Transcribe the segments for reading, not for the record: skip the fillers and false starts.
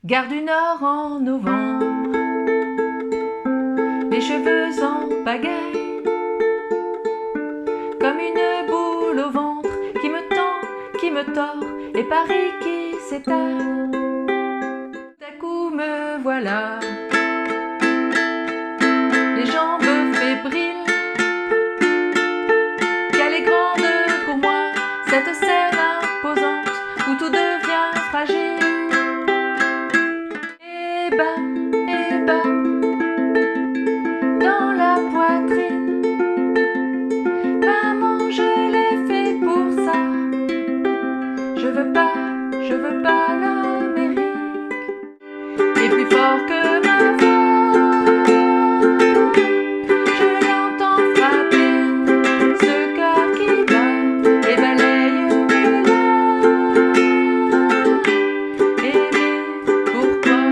Gare du Nord en novembre, les cheveux en pagaille, comme une boule au ventre qui me tend, qui me tord, et Paris qui s'étale. D'un coup me voilà, les jambes fébriles, qu'elle est grande pour moi, cette scène imposante où tout devient fragile. Et bas, dans la poitrine, maman, je l'ai fait pour ça. Je veux pas l'Amérique. Et plus fort que ma voix, je l'entends frapper ce cœur qui bat et balaye mes larmes. Aimer, pourquoi?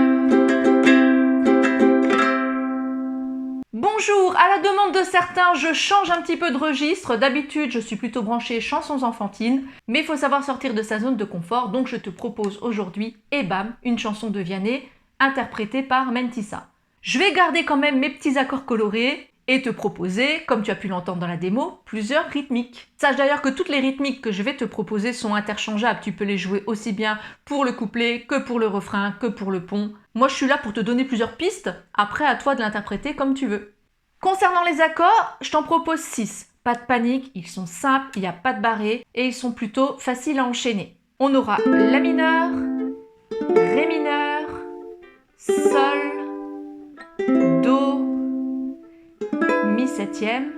Bonjour, à la demande de certains, je change un petit peu de registre. D'habitude, je suis plutôt branchée chansons enfantines, mais il faut savoir sortir de sa zone de confort, donc je te propose aujourd'hui, et bam, une chanson de Vianney, interprétée par Mentissa. Je vais garder quand même mes petits accords colorés et te proposer, comme tu as pu l'entendre dans la démo, plusieurs rythmiques. Sache d'ailleurs que toutes les rythmiques que je vais te proposer sont interchangeables. Tu peux les jouer aussi bien pour le couplet que pour le refrain, que pour le pont. Moi, je suis là pour te donner plusieurs pistes. Après, à toi de l'interpréter comme tu veux. Concernant les accords, je t'en propose 6. Pas de panique, ils sont simples, il n'y a pas de barré et ils sont plutôt faciles à enchaîner. On aura La mineur, Ré mineur, Sol, Do, Mi septième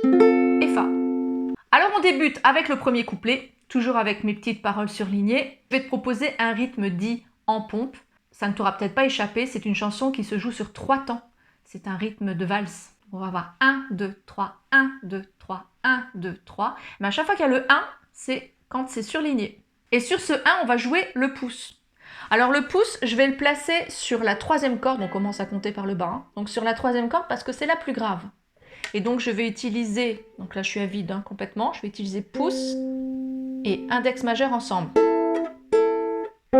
et Fa. Alors on débute avec le premier couplet, toujours avec mes petites paroles surlignées. Je vais te proposer un rythme dit en pompe. Ça ne t'aura peut-être pas échappé, c'est une chanson qui se joue sur 3 temps. C'est un rythme de valse. On va avoir 1, 2, 3, 1, 2, 3, 1, 2, 3. Mais à chaque fois qu'il y a le 1, c'est quand c'est surligné. Et sur ce 1, on va jouer le pouce. Alors le pouce, je vais le placer sur la 3e corde. On commence à compter par le bas. Donc sur la 3e corde parce que c'est la plus grave. Et donc je vais utiliser, donc là je suis à vide complètement, je vais utiliser pouce et index majeur ensemble. 1,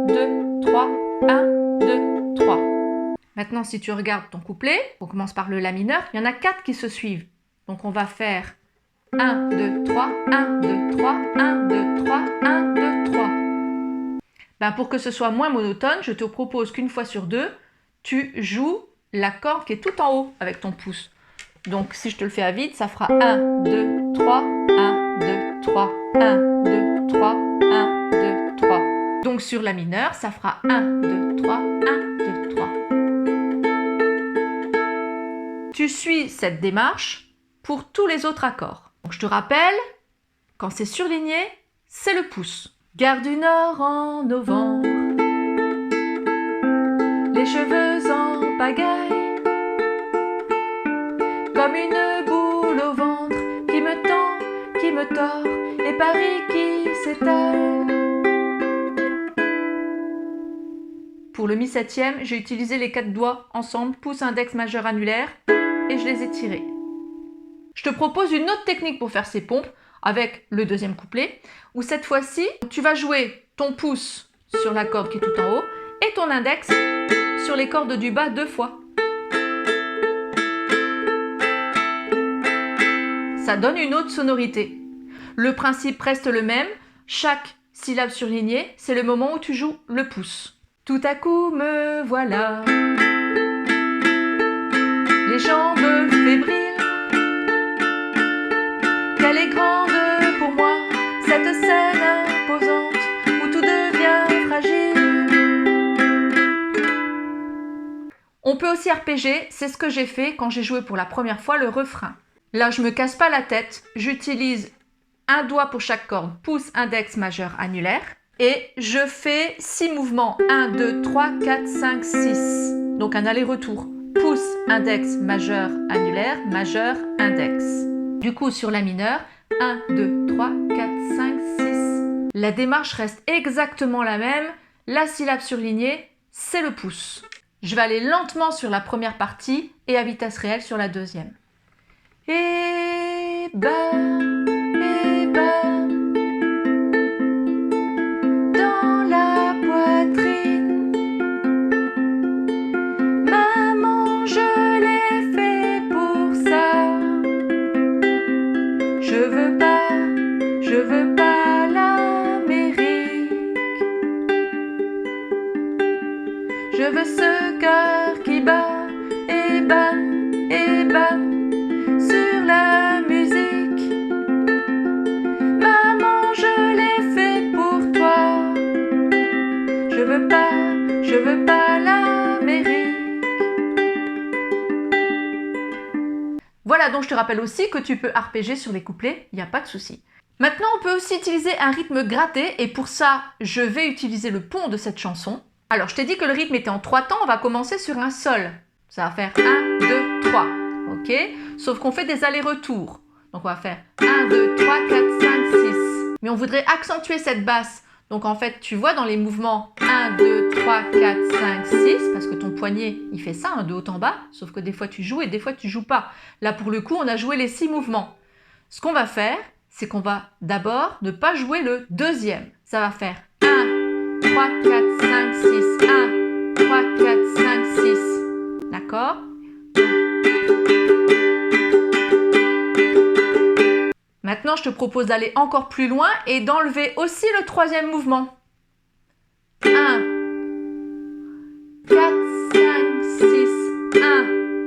2, 3, 1, 2, 3. Maintenant, si tu regardes ton couplet, on commence par le La mineur, il y en a 4 qui se suivent. Donc on va faire 1, 2, 3, 1, 2, 3, 1, 2, 3, 1, 2, 3. Ben, pour que ce soit moins monotone, je te propose qu'une fois sur 2, tu joues la corde qui est tout en haut avec ton pouce. Donc si je te le fais à vide, ça fera 1, 2, 3, 1, 2, 3, 1, 2, 3, 1, 2, 3. Donc sur La mineur, ça fera 1, 2, 3, 1, 2, 3. Tu suis cette démarche pour tous les autres accords. Donc je te rappelle, quand c'est surligné, c'est le pouce. Gare du Nord en novembre, les cheveux en pagaille, comme une boule au ventre qui me tend, qui me tord, et Paris qui s'étale. Pour le Mi septième, j'ai utilisé les 4 doigts ensemble, pouce, index, majeur, annulaire, et je les ai tirés. Je te propose une autre technique pour faire ces pompes avec le 2e couplet, où cette fois-ci, tu vas jouer ton pouce sur la corde qui est tout en haut et ton index sur les cordes du bas 2 fois. Ça donne une autre sonorité. Le principe reste le même, chaque syllabe surlignée, c'est le moment où tu joues le pouce. Tout à coup me voilà, les jambes fébriles, qu'elle est grande pour moi, cette scène imposante où tout devient fragile. On peut aussi arpéger, c'est ce que j'ai fait quand j'ai joué pour la première fois le refrain. Là, je me casse pas la tête, j'utilise un doigt pour chaque corde, pouce, index, majeur, annulaire, et je fais 6 mouvements, 1, 2, 3, 4, 5, 6. Donc un aller-retour, pouce, index, majeur, annulaire, majeur, index. Du coup, sur La mineur, 1, 2, 3, 4, 5, 6. La démarche reste exactement la même. La syllabe surlignée, c'est le pouce. Je vais aller lentement sur la première partie et à vitesse réelle sur la 2e. Et bam, dans veux ce cœur qui bat et bam sur la musique. Maman, je l'ai fait pour toi. Je veux pas l'Amérique. Voilà, donc je te rappelle aussi que tu peux arpéger sur les couplets, il n'y a pas de souci. Maintenant, on peut aussi utiliser un rythme gratté et pour ça, je vais utiliser le pont de cette chanson. Alors, je t'ai dit que le rythme était en 3 temps, on va commencer sur un sol. Ça va faire 1, 2, 3, ok? Sauf qu'on fait des allers-retours. Donc, on va faire 1, 2, 3, 4, 5, 6. Mais on voudrait accentuer cette basse. Donc, en fait, tu vois dans les mouvements 1, 2, 3, 4, 5, 6, parce que ton poignet, il fait ça, de haut en bas, sauf que des fois, tu joues et des fois, tu joues pas. Là, pour le coup, on a joué les 6 mouvements. Ce qu'on va faire, c'est qu'on va d'abord ne pas jouer le deuxième. Ça va faire 1, 3, 4, 5, 6, 1, 3, 4, 5, 6. D'accord? Maintenant, je te propose d'aller encore plus loin et d'enlever aussi le troisième mouvement. 1, 4, 5, 6, 1,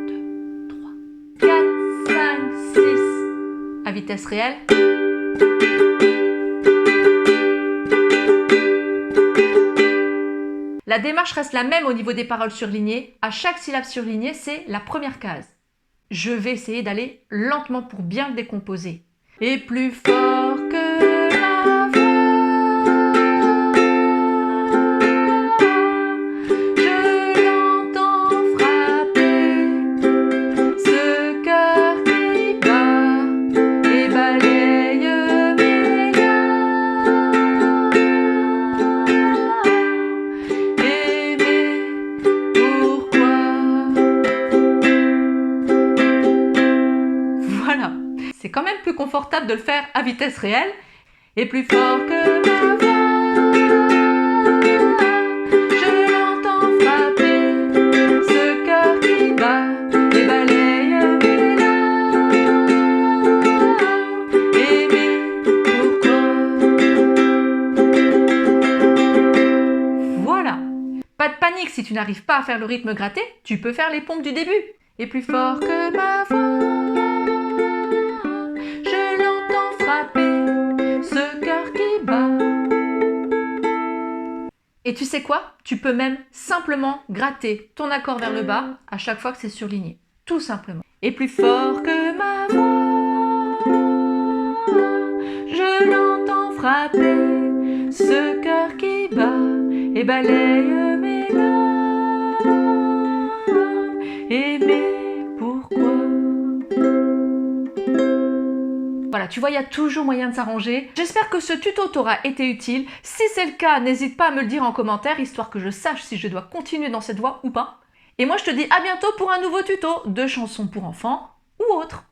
2, 3, 4, 5, 6. À vitesse réelle. La démarche reste la même au niveau des paroles surlignées. À chaque syllabe surlignée, c'est la première case. Je vais essayer d'aller lentement pour bien le décomposer. Et plus fort que ma voix, je l'entends frapper, ce cœur qui bat et balaye mes larmes. Aimer, pourquoi? Voilà. C'est quand même plus confortable de le faire à vitesse réelle et plus fort que ma voix. Je l'entends frapper, ce cœur qui bat et balaye mes larmes. Aimer, pourquoi? Voilà. Pas de panique si tu n'arrives pas à faire le rythme gratté, tu peux faire les pompes du début. Et plus fort que ma voix. Ce cœur qui bat. Et tu sais quoi? Tu peux même simplement gratter ton accord vers le bas à chaque fois que c'est surligné. Tout simplement. Et plus fort que ma voix, je l'entends frapper, ce cœur qui bat et balaye mes larmes. Aimer, pourquoi? Voilà, tu vois, il y a toujours moyen de s'arranger. J'espère que ce tuto t'aura été utile. Si c'est le cas, n'hésite pas à me le dire en commentaire, histoire que je sache si je dois continuer dans cette voie ou pas. Et moi, je te dis à bientôt pour un nouveau tuto de chansons pour enfants ou autre.